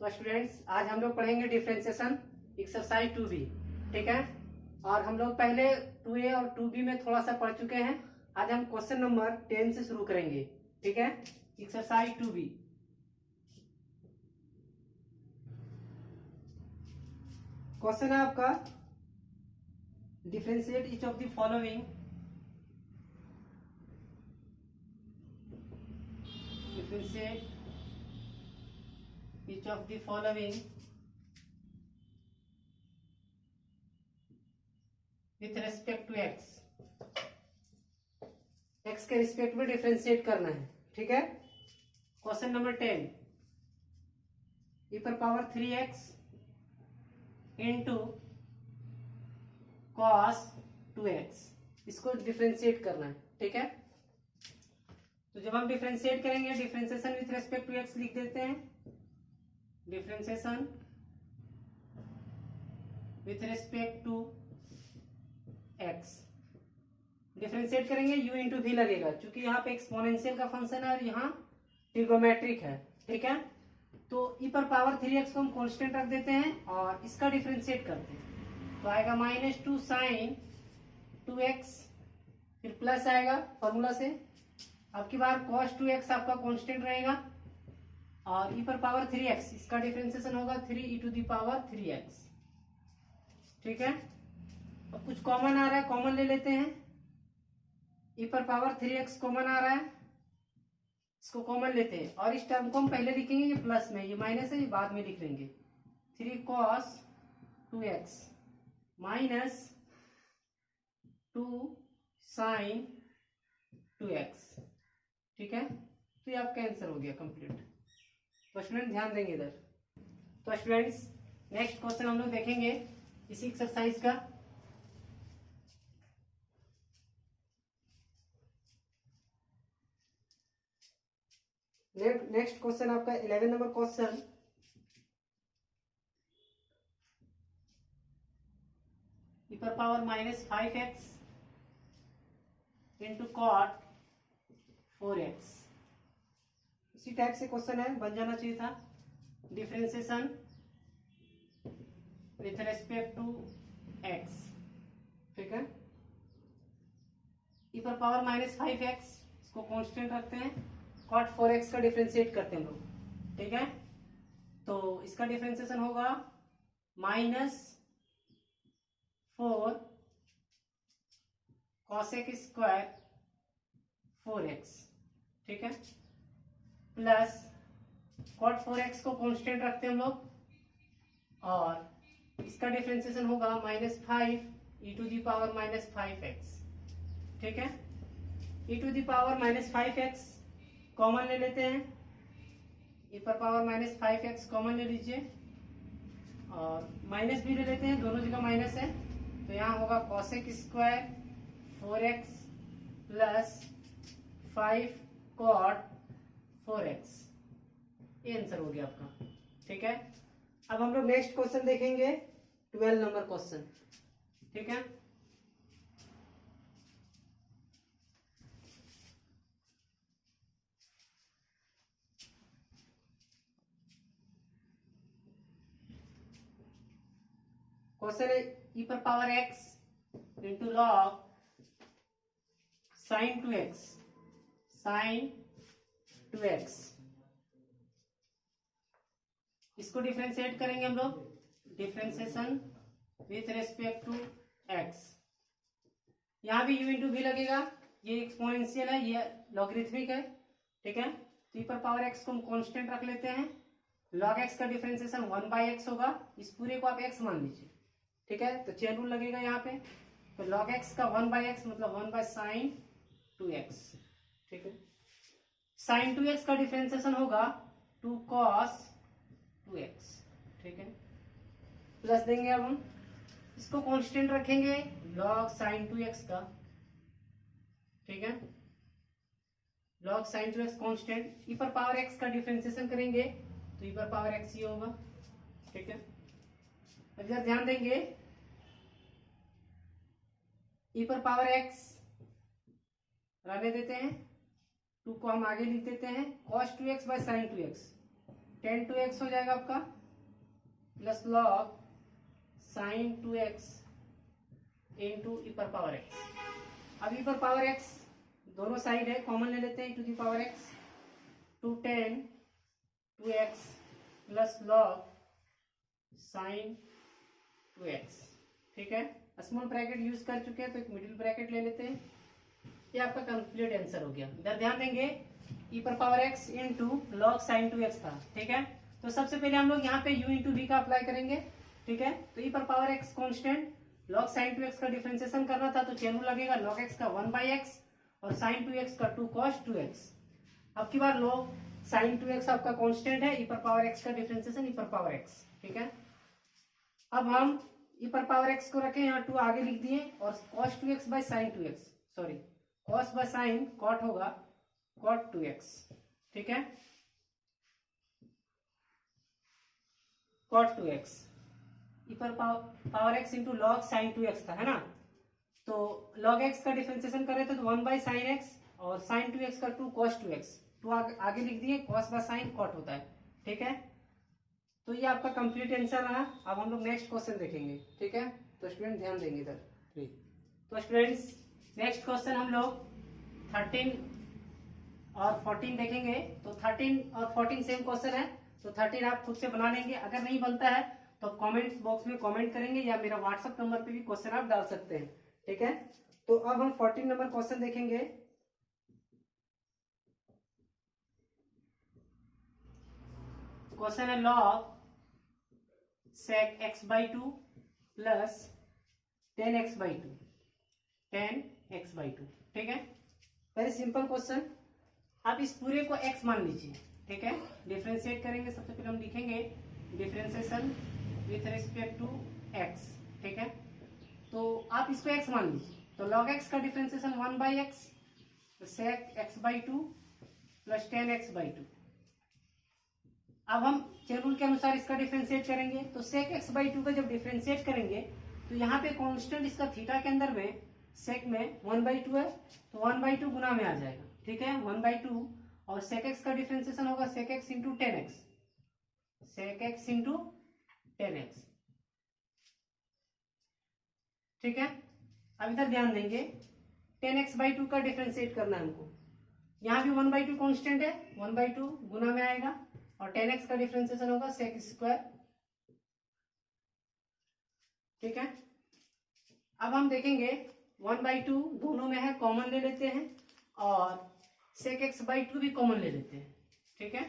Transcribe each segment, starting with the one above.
तो स्टूडेंट्स आज हम लोग पढ़ेंगे डिफरेंशिएशन एक्सरसाइज 2B। ठीक है, और हम लोग पहले 2A और 2B में थोड़ा सा पढ़ चुके हैं। आज हम क्वेश्चन नंबर 10 से शुरू करेंगे। ठीक है, एक्सरसाइज 2B। क्वेश्चन है आपका, differentiate each of the following differentiate each of the following with respect to x। x के रिस्पेक्ट में डिफरेंशिएट करना है। ठीक है, क्वेश्चन नंबर 10, e पर power 3x into cos 2x, इसको डिफरेंशिएट करना है। ठीक है, तो जब हम डिफरेंशिएट करेंगे, differentiation with respect to X लिख देते हैं। Differentiation with respect to X differentiate करेंगे, u इंटू भी लगेगा, क्योंकि यहाँ पे एक्सपोनेंशियल का फंक्शन है और यहाँ ट्रिगोमेट्रिक है। ठीक है, तो e पर पावर 3x को हम कांस्टेंट रख देते हैं और इसका डिफरेंशिएट करते हैं, तो आएगा -2 sin 2x, फिर प्लस आएगा फॉर्मूला से। अब की बार cos 2x आपका कांस्टेंट रहेगा और e पर पावर 3x, इसका डिफरेंशिएशन होगा 3e to the power 3x। ठीक है, अब कुछ कॉमन आ रहा है, कॉमन ले लेते हैं। e पर पावर 3x कॉमन आ रहा है, इसको कॉमन लेते हैं और इस टर्म को हम पहले लिखेंगे, ये प्लस में, ये माइनस है, ये बाद में लिख लेंगे। 3 cos 2x minus 2 sin 2x। ठीक है, तो ये आपका आंसर हो गया कंप्लीट। तो स्टूडेंट ध्यान देंगे इधर। तो स्टूडेंट्स नेक्स्ट क्वेश्चन हम लोग देखेंगे इसी एक्सरसाइज का। नेक्स्ट क्वेश्चन आपका 11 नंबर क्वेश्चन, e पर power -5x into cot 4x, इसी टाइप से क्वेश्चन है, बन जाना चाहिए था। Differentiation with respect to x। ठीक है, e पर पावर -5x, इसको कांस्टेंट रखते हैं, cot 4x का डिफरेंशिएट करते हैं हम लोग। ठीक है, तो इसका डिफरेंशिएशन होगा -4 cosec स्क्वायर 4x। ठीक है, प्लस cot 4x को कांस्टेंट रखते हैं हम लोग और इसका डिफरेंशिएशन होगा -5 e to the power -5x। ठीक है, e to the power -5x common ले लेते हैं, e पर पावर -5x कॉमन ले लीजिए और माइनस भी ले लेते हैं, दोनों जगह माइनस है, तो यहाँ होगा cosec square 4x plus 5 cot 4x। ये आंसर हो गया आपका। ठीक है, अब हम लोग नेक्स्ट क्वेश्चन देखेंगे, 12 नंबर क्वेश्चन। ठीक है, क्वेश्चन है e पर power x into log sin 2x, sin 2x, इसको डिफरेंशिएट करेंगे हम लोग। Differentiation with respect to x, यहाँ भी u इंटू भी लगेगा, ये एक्सपोनेंशियल है, ये लॉगरिथमिक है। ठीक है, तो e पर पावर x को हम कांस्टेंट रख लेते हैं, log x का डिफरेंशिएशन 1/x होगा, इस पूरे को आप x मान लीजिए। ठीक है, तो चेन रूल लगेगा यहाँ पे, तो log x का 1/x मतलब 1/sin 2x। ठीक है, sin 2x का डिफरेंशिएशन होगा 2 cos 2x। ठीक है, प्लस देंगे, अब हम इसको कांस्टेंट रखेंगे log sin 2x का। ठीक है, log sin 2x constant, e पर पावर x का डिफरेंशिएशन करेंगे तो e पर पावर x ही होगा। ठीक है, अब इधर ध्यान देंगे, e पर पावर x रहने देते हैं, 2 को हम आगे लिख देते हैं, cos 2x by sin 2x। 10 two x हो जाएगा आपका plus log sine 2x into ई पर पावर एक्स। अब ई पर पावर एक्स दोनों साइड है, कॉमन ले लेते हैं, e to the power x to 10 2x plus log sine 2x। ठीक है, स्मॉल ब्रैकेट यूज कर चुके हैं तो एक मिडिल ब्रैकेट ले लेते हैं। ये आपका कंप्लीट आंसर हो गया। इधर ध्यान देंगे ई पर power x into log sine 2x था। ठीक है, तो सबसे पहले हम लोग यहाँ पे u इंटू वी का अप्लाई करेंगे। ठीक है, तो ई पर power x constant, log sine 2x का डिफरेंशिएशन करना था तो चेन रूल लगेगा, लॉग x का 1/x और साइन 2x का 2 cos 2x। अब की बार लॉग साइन 2x आपका कांस्टेंट है, ई पर पावर x का डिफरेंशिएशन ई पर पावर x। ठीक है, अब हम ई पर पावर x को रखें यहाँ 2 आगे लिख दिए और cos 2x by sine 2x, sorry cos by sine cot होगा cot 2x। ठीक है, cot 2x ई पर power x into log sine 2x था, है ना। तो log x का डिफरेंशिएशन कर रहे थे तो 1 बाय साइन x और साइन 2x का 2 cos 2x, 2 आगे लिख दिए, cos बाय साइन cot होता है। ठीक है, तो ये आपका कंप्लीट आंसर रहा। अब हम लोग नेक्स्ट क्वेश्चन देखेंगे। ठीक है, तो स्टूडेंट ध्यान देंगे इधर। तो स्टूडेंट्स नेक्स्ट क्वेश्चन हम लोग 13 और 14 देखेंगे। तो 13 और 14 सेम क्वेश्चन है, तो 13 आप खुद से बना लेंगे। अगर नहीं बनता है तो कमेंट बॉक्स में कमेंट करेंगे या मेरा व्हाट्सएप नंबर पे भी क्वेश्चन आप डाल सकते हैं। ठीक है, तो अब हम 14 नंबर क्वेश्चन देखेंगे। क्वेश्चन है log sec x by 2 plus 10x by 2, 10x by 2। ठीक है, वेरी सिंपल क्वेश्चन। आप इस पूरे को x मान लीजिए। ठीक है, डिफरेंशिएट करेंगे। सबसे पहले हम लिखेंगे differentiation with respect to x। ठीक है, तो आप इसको x मान लीजिए, तो log x का डिफरेंशिएशन 1/x, तो sec x by 2 plus 10x by 2। अब हम चेन रूल के अनुसार इसका डिफरेंशिएट करेंगे, तो sec x by 2 का जब डिफरेंशिएट करेंगे तो यहाँ पे कांस्टेंट इसका थीटा के अंदर में sec में 1/2 है, तो 1/2 गुना में आ जाएगा। ठीक है, 1/2 और sec x का डिफरेंशिएशन होगा sec x into 10x, sec x into 10x। ठीक है, अब इधर ध्यान देंगे 10x by 2 का डिफरेंशिएट करना है हमको। यहाँ भी 1/2 कांस्टेंट है, 1/2 गुना में आएगा और 10x का डिफरेंशिएशन होगा sec स्क्वायर। ठीक है, अब हम देखेंगे 1/2 दोनों में है, कॉमन ले लेते हैं और sec x by 2 भी कॉमन ले लेते हैं। ठीक है,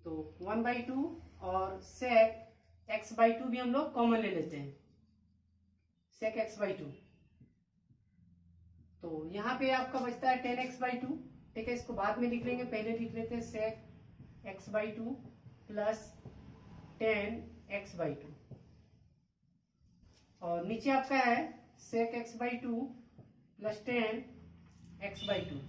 तो 1/2 और sec x by 2 भी हम लोग कॉमन ले लेते हैं, sec x by 2। तो यहाँ पे आपका बचता है 10x by 2। ठीक है, इसको बाद में लिख लेंगे, पहले लिख लेते हैं sec x by 2 plus 10x by 2 और नीचे आपका है sec x by 2 plus 10x by 2।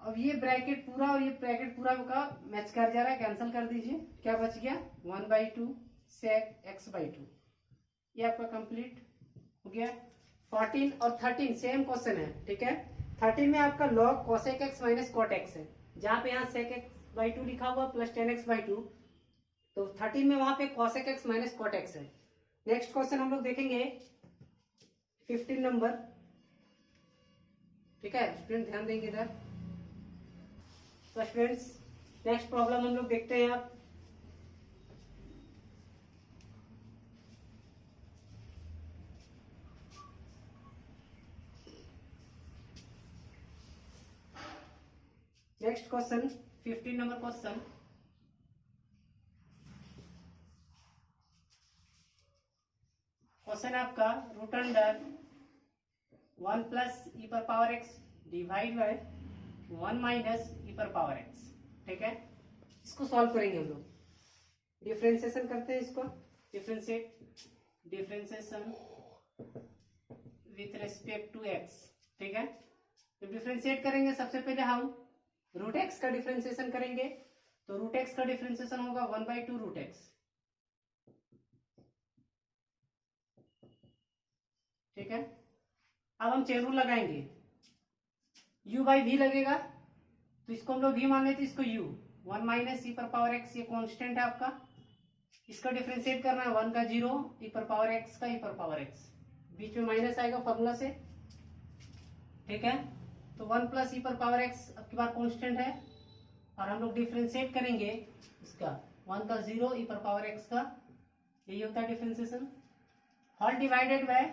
अब ये ब्रैकेट पूरा और ये ब्रैकेट पूरा का मैच कर जा रहा है, कैंसिल कर दीजिए। क्या बच गया 1/2 sec x by 2। ये आपका कंप्लीट हो गया। 14 और 13 सेम क्वेश्चन है। ठीक है, 13 में आपका log cosec x minus cot x है, जहां पे यहाँ sec x by 2 लिखा हुआ प्लस 10x by 2, तो 13 में वहां पे cosec x minus cot x है। नेक्स्ट क्वेश्चन हम लोग देखेंगे 15 नंबर। ठीक है, स्टूडेंट ध्यान देंगे इधर। तो स्टूडेंट्स नेक्स्ट प्रॉब्लम हम लोग देखते हैं। आप next question 15 number question. Question आपका रूट अंडर 1 प्लस ई पर power x divide by 1 minus e पर पावर एक्स। ठीक है, इसको सॉल्व करेंगे हम लोग। डिफरेंशिएशन करते हैं इसको, differentiation with respect to x. ठीक है, तो डिफरेंशिएट करेंगे सबसे पहले हम रूट एक्स का डिफरेंशिएशन करेंगे, तो रूट एक्स का डिफरेंशिएशन होगा 1/2 रूट एक्स। ठीक है, अब हम चेन रूल लगाएंगे, u बाई वी लगेगा, तो इसको हम लोग v मान लेते, इसको u 1 माइनस ई पर पावर एक्स, ये कांस्टेंट है आपका, इसका डिफरेंशिएट करना है 1 का 0, ई पर पावर एक्स का ई पर पावर एक्स, बीच में माइनस आएगा फॉर्मूला से, ठीक है। तो 1 प्लस ई पर पावर एक्स अब की बार कांस्टेंट है, और हम लोग डिफरेंशिएट करेंगे इसका 1 का 0 ई पर पावर एक्स का, यही होता है differentiation, whole divided by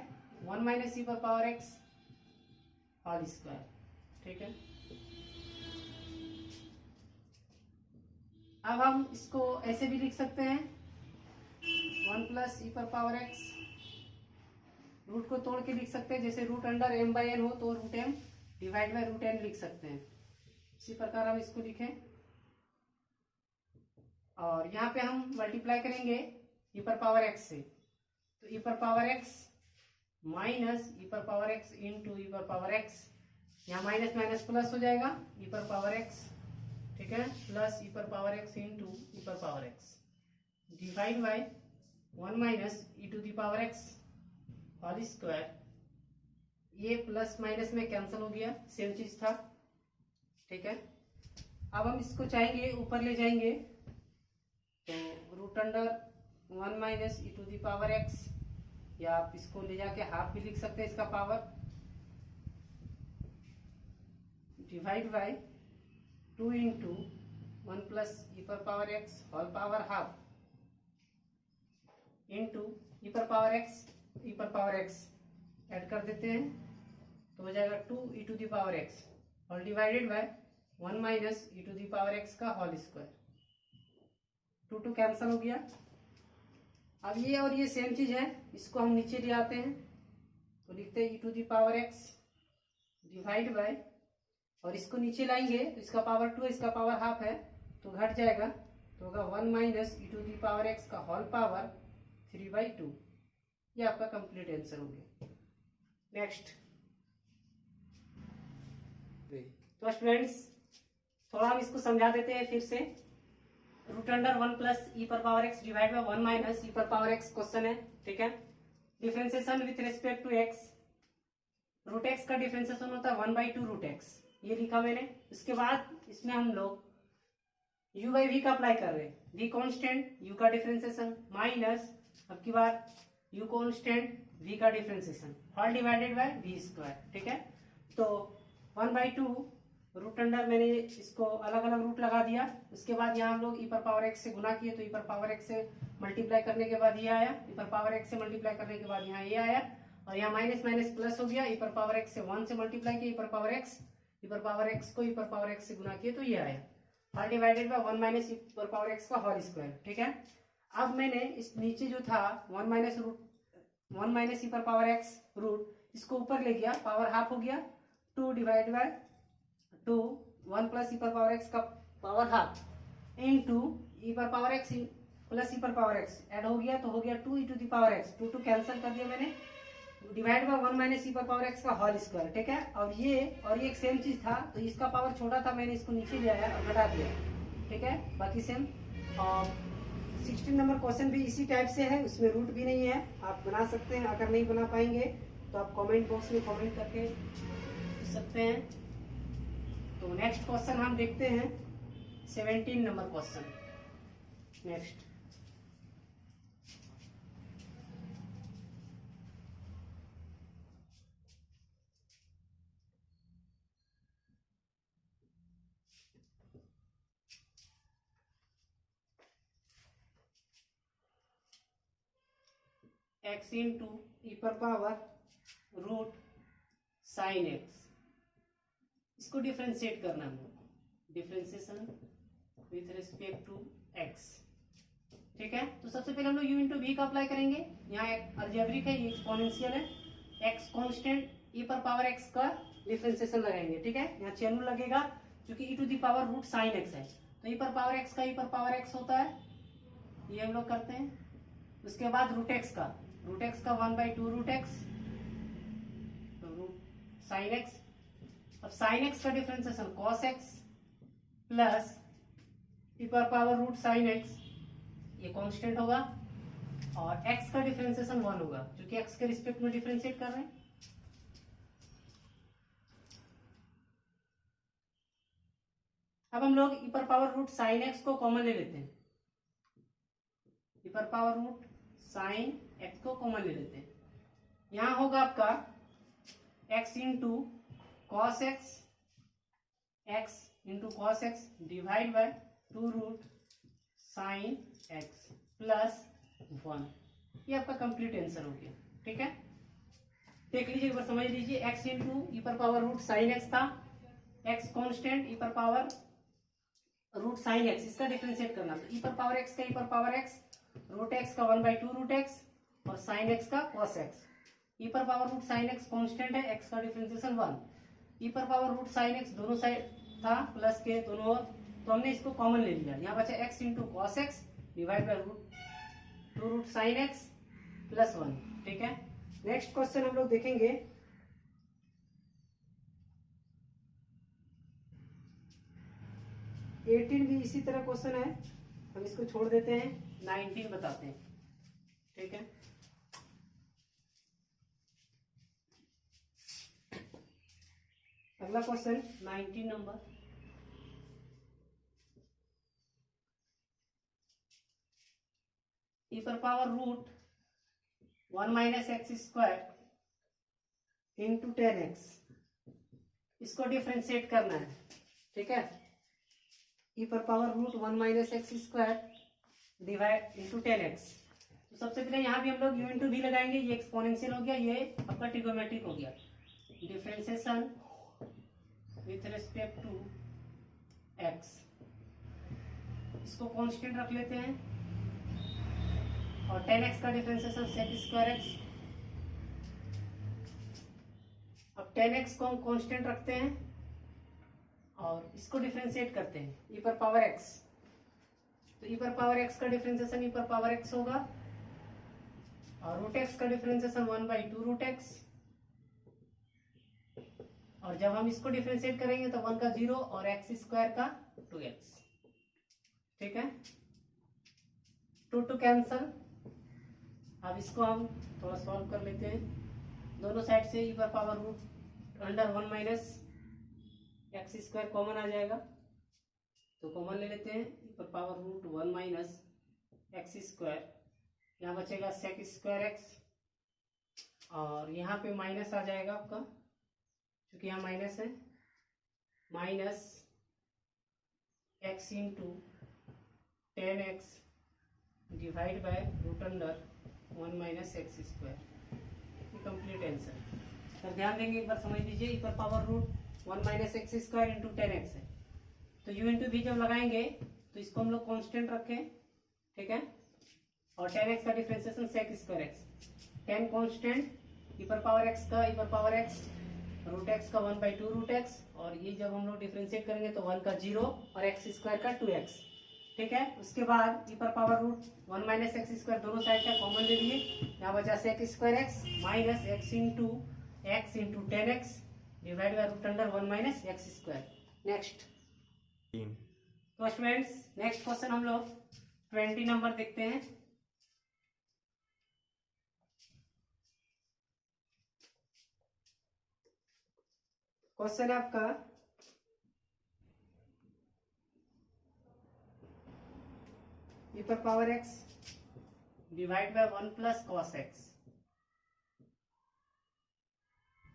1 minus e पर पावर एक्स होल स्क्वायर, ठीक है। अब हम इसको ऐसे भी लिख सकते हैं 1 प्लस ई पर पावर एक्स, रूट को तोड़ के लिख सकते हैं, जैसे root under M by N हो तो root M divide by root N लिख सकते हैं, इसी प्रकार हम इसको लिखें। और यहाँ पे हम मल्टीप्लाई करेंगे ई पर पावर एक्स से, तो ई पर पावर एक्स माइनस ई पर पावर एक्स इंटू ई पर पावर एक्स, यहाँ माइनस माइनस प्लस हो जाएगा, ई पर पावर एक्स, ठीक है, प्लस ई पर पावर एक्स इंटू ई पर power x divide by 1 minus E to the power x whole square, ये प्लस माइनस में कैंसिल हो गया, सेम चीज था, ठीक है। अब हम इसको चाहेंगे ऊपर ले जाएंगे, तो root under 1 minus E to the power X, या आप इसको ले जाके हाफ भी लिख सकते हैं इसका power, divide by 2 into 1 plus e पर power x whole power half into ई पर पावर एक्स ऐड कर देते हैं, तो हो जाएगा 2 e to the power x whole divided by 1 minus E to the power x का होल स्क्वायर, 2 कैंसिल हो गया। अब ये और ये सेम चीज है, इसको हम नीचे ले आते हैं, तो लिखते हैं e to the power x divide by, और इसको नीचे लाएंगे तो इसका पावर 2 इसका पावर हाफ है, तो घट जाएगा, तो होगा 1 minus E to the power x का होल पावर 3/2, ये आपका कंप्लीट आंसर हो गया। नेक्स्ट, तो स्टूडेंट्स थोड़ा हम इसको समझा देते हैं फिर से, रूट अंडर 1 प्लस ई पर power x divide by 1 minus e पर पावर एक्स क्वेश्चन है, ठीक है। Differentiation with respect to x, root x का डिफरेंशिएशन होता है 1/2 रूट एक्स, ये लिखा मैंने। उसके बाद इसमें हम लोग u बाई वी का अप्लाई कर रहे हैं, v कांस्टेंट, u का डिफरेंशिएशन माइनस अब की बार u कांस्टेंट, v का differentiation whole divided by v square, ठीक है। तो 1/2 रूट अंडर, मैंने इसको अलग अलग रूट लगा दिया, उसके बाद यहाँ हम लोग ई पर पावर एक्स से गुना किए, तो ई पर पावर एक्स से मल्टीप्लाई करने के बाद ये आया, ई पर पावर एक्स से मल्टीप्लाई करने के बाद यहाँ ये आया, और यहाँ माइनस माइनस प्लस हो गया, ई पर पावर एक्स से 1 से मल्टीप्लाई किया, ई पर पावर एक्स को ई पर पावर एक्स से गुना किए, तो ये आया, whole divided by 1 minus e पर पावर एक्स का होल स्क्वायर, ठीक है। अब मैंने इस नीचे जो था 1 माइनस ई पर पावर एक्स रूट, इसको ऊपर ले गया, पावर हाफ हो गया, 2 डिवाइड बाय 2 1 प्लस ई पर पावर एक्स का पावर हाफ इनटू ई पर पावर एक्स प्लस ई पर पावर एक्स ऐड हो गया, तो हो गया 2 e to the power x, 2 cancel कर दिया मैंने, डिवाइड बाय 1 माइनस ई पर पावर एक्स का होल स्क्वायर, ठीक है। और ये एक सेम चीज था, तो इसका पावर छोटा था, मैंने इसको नीचे ले आया और घटा दिया, ठीक है, बाकी सेम। और 16 नंबर क्वेश्चन भी इसी टाइप से है, उसमें रूट भी नहीं है, आप बना सकते हैं, अगर नहीं बना पाएंगे तो आप कमेंट बॉक्स में कमेंट करके पूछ सकते हैं। तो नेक्स्ट क्वेश्चन हम देखते हैं 17 number question. Next, x into ई पर पावर रूट साइन एक्स, इसको डिफ्रेंशिएट करना है, differentiation with respect to x, ठीक है। तो सबसे पहले हम लोग u इंटू वी का अप्लाई करेंगे, यहाँ एक अलजेब्रिक है, ये एक्सपोनेंशियल है, x कांस्टेंट, e पर पावर x का डिफ्रेंशिएशन लगाएंगे, ठीक है। यहाँ चैन लगेगा क्योंकि e to the power root sine x है, तो e पर पावर x का e पर पावर x होता है, ये हम लोग करते हैं। उसके बाद रूट x का 1/2 रूट x, तो रूट साइन x, अब साइन x का differentiation cos x plus e पर पावर रूट साइन x, ये कांस्टेंट होगा, और x का डिफरेंशिएशन 1 होगा क्योंकि x के रिस्पेक्ट में डिफरेंशिएट कर रहे हैं। अब हम लोग ई पर पावर रूट साइन एक्स को कॉमन ले लेते हैं, ई पर पावर रूट साइन एक्स को कॉमन ले लेते हैं। यहां होगा आपका X into cos X, X into cos X divide by 2 root sine X plus 1। ये आपका कंप्लीट आंसर हो गया। ठीक है, देख लीजिए एक बार समझ लीजिए। एक्स इंटू ई पर पावर रूट साइन एक्स था, एक्स कॉन्स्टेंट, ई पर पावर रूट साइन एक्स, इसका डिफरेंशिएट करना। तो ई पर पावर एक्स का ई पर पावर एक्स, रूट एक्स का 1/2 रूट एक्स और साइन एक्स का कॉस एक्स। ई पर power root sine X constant है, एक्स का डिफरेंशिएशन 1। ई पर पावर रूट साइन एक्स दोनों साइड था प्लस के दोनों ओर, तो हमने इसको कॉमन ले लिया। यहाँ बचा X into cos X divide by 2 root sine X plus 1। ठीक है, नेक्स्ट क्वेश्चन हम लोग देखेंगे 18 भी इसी तरह क्वेश्चन है, हम इसको छोड़ देते हैं, 19 बताते हैं। ठीक है, अगला क्वेश्चन 19 नंबर। ई पर power root 1 minus x square into 10x, इसको डिफ्रेंशिएट करना है। ठीक है, ई पर power root 1 minus x square divide into 10x। तो सबसे पहले यहाँ भी हम लोग u इंटू भी लगाएंगे, ये एक्सपोनेंशियल हो गया, ये आपका ट्रिगोमेट्रिक हो गया। Differentiation with respect to x, इसको कांस्टेंट रख लेते हैं, और 10x का डिफरेंशिएशन सेक स्क्वायर एक्स। अब 10x को हम कांस्टेंट रखते हैं और इसको डिफरेंशिएट करते हैं, ई पर पावर x। तो ई पर पावर x का डिफरेंशिएशन ई पर पावर x होगा, और रूट x का डिफरेंशिएशन 1/2 रूट x। और जब हम इसको डिफरेंशिएट करेंगे तो 1 का 0 और x स्क्वायर का 2x। ठीक है, 2 कैंसल। अब इसको हम थोड़ा सॉल्व कर लेते हैं, दोनों साइड से ई पर power root under 1 minus x square common आ जाएगा, तो कॉमन ले लेते हैं। ई पर power root 1 minus x square, यहाँ बचेगा सेक स्क्वायर एक्स, और यहाँ पे माइनस आ जाएगा आपका, क्योंकि यहाँ माइनस है, minus x into 10x divide by root under 1 minus x square. ये कंप्लीट आंसर। तो ध्यान देंगे एक बार समझ लीजिए, ई पर power root 1 minus x square into 10x है, तो u इंटू भी जब लगाएंगे तो इसको हम लोग कांस्टेंट रखें। ठीक है, और 10x का differentiation sec square x, 10 constant, e पर पावर x का ई पर पावर x, रूट एक्स का 1/2 रूट एक्स, और ये जब हम लोग डिफरेंशिएट करेंगे तो 1 का 0 और एक्स स्क्वायर का 2x। ठीक है, उसके बाद ई पर power root 1 minus x square दोनों साइड का कॉमन ले लिए, यहाँ बचा sec square X minus x into 10x divide by root under 1 minus x square. Next तो स्टूडेंट्स, नेक्स्ट क्वेश्चन हम लोग 20 नंबर देखते हैं। क्वेश्चन है आपका ई पर power x divide by 1 plus cos X,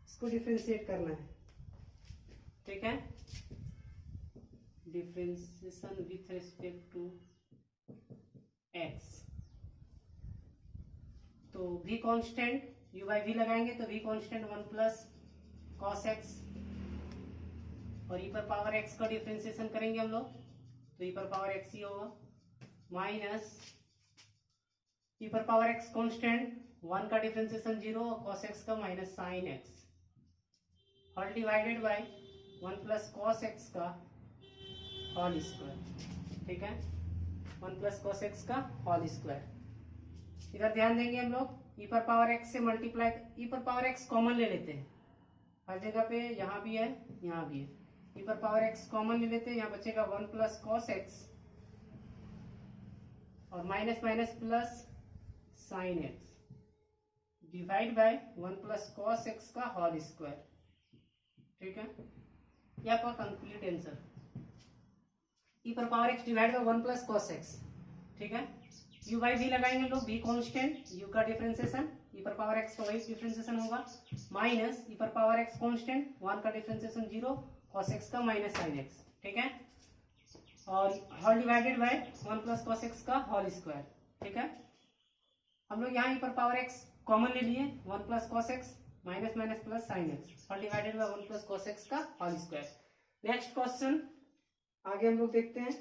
इसको डिफरेंशिएट करना है। ठीक है, differentiation with respect to x, तो v constant, u by v लगाएंगे तो v constant 1 plus cos X, और ई पर पावर x का डिफरेंशिएशन करेंगे हम लोग, तो ई पर पावर x ही होगा, माइनस ई पर पावर x कांस्टेंट, 1 का डिफरेंशिएशन 0 और cos x का minus sine x, whole divided by 1 plus cos x का होल स्क्वायर। ठीक है, 1 प्लस कॉस x का होल स्क्वायर। इधर ध्यान देंगे हम लोग, ई पर पावर x से मल्टीप्लाई, ई पर पावर x कॉमन ले लेते हैं हर जगह पे, यहाँ भी है यहाँ भी है, ई पर पावर x कॉमन ले लेते हैं, यहाँ बचेगा 1 प्लस कॉस x और minus minus plus sign x divide by 1 plus cos x का होल स्क्वायर। ठीक है, ये आपका कंप्लीट आंसर। ई पर power x divide by 1 plus cos x, ठीक है। यू बाई वी लगाएंगे लोग, वी कांस्टेंट, यू का डिफरेंशिएशन, ई पर पावर एक्स का वही डिफरेंशिएशन होगा, माइनस ई पर पावर एक्स कांस्टेंट, 1 का डिफरेंशिएशन 0, कॉस एक्स का माइनस साइन एक्स, ठीक है। और whole divided by 1 plus cos X का होल स्क्वायर, ठीक है। हम लोग यहाँ ई पर पावर एक्स कॉमन ले लिए, 1 plus cos X minus minus plus sine X, whole divided by 1 plus cos X का होल स्क्वायर। नेक्स्ट क्वेश्चन आगे हम लोग देखते हैं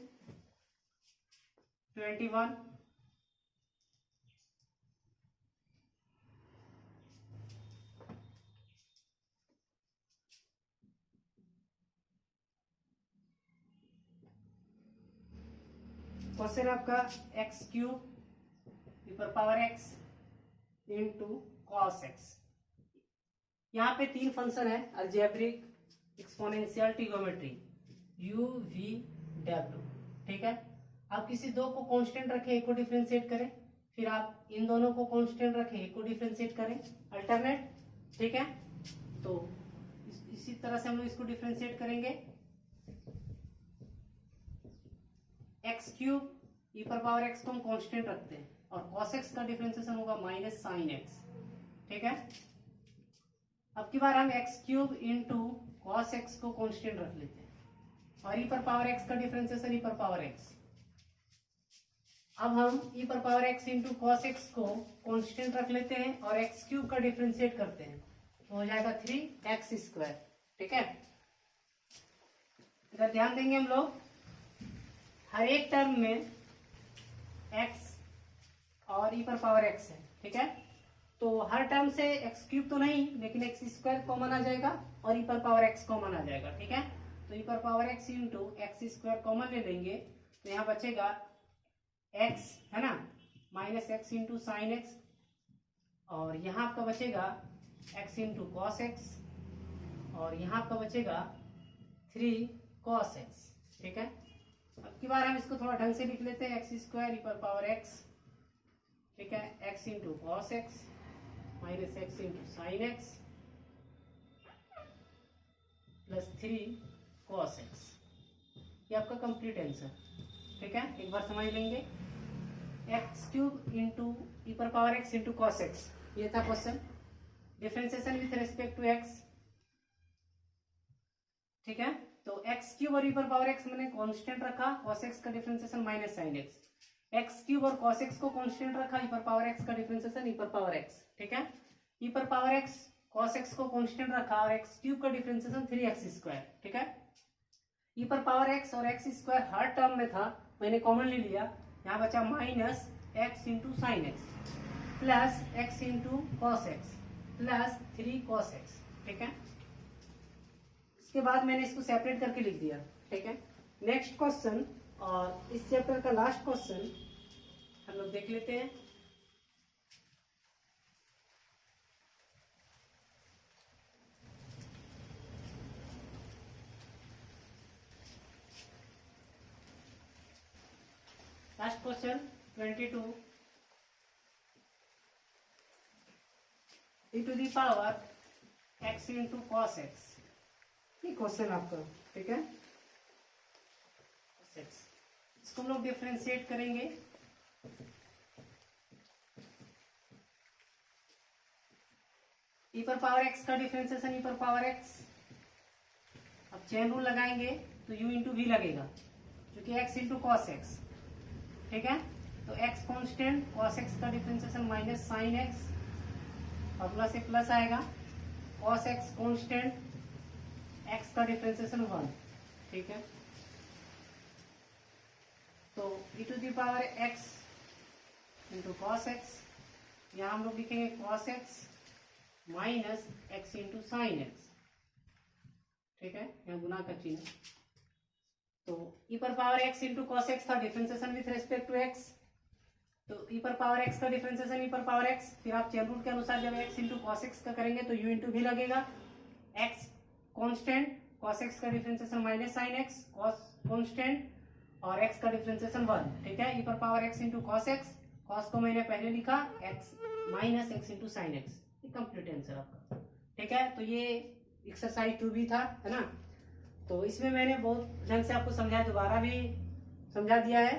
21। क्वेश्चन आपका एक्स क्यूब ई पर power x into cos x. यहाँ पे 3 फंक्शन है, algebraic, exponential, trigonometry, u v w, ठीक है। आप किसी दो को कांस्टेंट रखें, एक को डिफरेंशिएट करें, फिर आप इन दोनों को कांस्टेंट रखें, एक को डिफरेंशिएट करें, अल्टरनेट, ठीक है। तो इसी तरह से हम लोग इसको डिफरेंशिएट करेंगे। एक्स क्यूब ई पर पावर एक्स को हम कांस्टेंट रखते हैं और cos x का डिफरेंशिएशन होगा माइनस साइन एक्स, ठीक है। अब की बार हम x cube into cos x को कांस्टेंट रख लेते हैं और ई पर पावर एक्स का डिफरेंशिएशन ई पर पावर एक्स। अब हम ई पर power x into cos x को कांस्टेंट रख लेते हैं और एक्स क्यूब का डिफरेंशिएट करते हैं, तो हो जाएगा 3x स्क्वायर, ठीक है। इधर ध्यान देंगे हम लोग, हर एक टर्म में x और ई पर पावर x है, ठीक है। तो हर टर्म से x क्यूब तो नहीं, लेकिन x स्क्वायर कॉमन आ जाएगा और ई पर पावर x कॉमन आ जाएगा, ठीक है। तो ई पर power x into x square common ले लेंगे, तो यहाँ बचेगा x, है ना, minus x into sine x, और यहाँ आपका बचेगा x इंटू कॉस एक्स, और यहाँ आपका बचेगा 3 cos x, ठीक है। अब की बार हम इसको थोड़ा ढंग से लिख लेते हैं, एक्स स्क्वायर ई पर पावर एक्स, ठीक है, x into cos X minus x into sine X plus 3 cos x. ये आपका कंप्लीट आंसर, ठीक है। एक बार समझ लेंगे, एक्स क्यूब इंटू ई पर power x into cos x, ये था question. Differentiation with respect to x, ठीक है। तो एक्स क्यूब और ई पर पावर एक्स मैंने कांस्टेंट रखा, cos x का differentiation minus sine x, x cube और cos x को कांस्टेंट रखा, ई पर पावर x का डिफरेंशिएशन ई पर पावर x, ठीक है। ई पर पावर x cos x को कांस्टेंट रखा और एक्स क्यूब का डिफरेंशिएशन 3x स्क्वायर, ठीक है। ई पर पावर x और x स्क्वायर हर टर्म में था, मैंने कॉमन ले लिया, यहाँ बचा minus x into sine X plus x into cos x plus 3 cos x, ठीक है। इसके बाद मैंने इसको सेपरेट करके लिख दिया, ठीक है। नेक्स्ट क्वेश्चन और इस चैप्टर का लास्ट क्वेश्चन हम लोग देख लेते हैं। Last question 22 e to the power x into cos x, ये क्वेश्चन आपका, ठीक है। इसको हम लोग डिफरेंशिएट करेंगे, ई पर पावर x का डिफरेंशिएशन ई पर पावर x। अब चेन रूल लगाएंगे तो u इंटू वी लगेगा, क्योंकि x इंटू कॉस एक्स, ठीक है। तो x कांस्टेंट, cos x का डिफरेंशिएशन माइनस साइन x और प्लस से प्लस आएगा, cos x कांस्टेंट, x का डिफरेंशिएशन 1, ठीक है। तो e to the power x into cos x, यहाँ हम लोग लिखेंगे cos x minus x into sine x, ठीक है, यहाँ गुना का चिन्ह। तो e पर पावर x इंटू कॉस एक्स था, differentiation with respect to x, तो e पर पावर x का डिफरेंशिएशन e पर पावर x, फिर आप चेन रूल के अनुसार जब x इंटू कॉस एक्स का करेंगे तो u इंटू भी लगेगा, x कांस्टेंट, cos x का differentiation minus sine x, cos constant और x का डिफरेंशिएशन 1, ठीक है। e पर power x into cos x, cos को मैंने पहले लिखा x minus x into sine x, ये कंप्लीट आंसर आपका, ठीक है। तो ये एक्सरसाइज 2B था, है ना। तो इसमें मैंने बहुत ढंग से आपको समझाया, दोबारा भी समझा दिया है।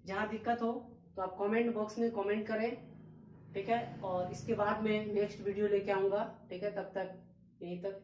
जहाँ दिक्कत हो तो आप कमेंट बॉक्स में कमेंट करें, ठीक है। और इसके बाद मैं नेक्स्ट वीडियो लेके आऊंगा, ठीक है। तब तक यहीं तक।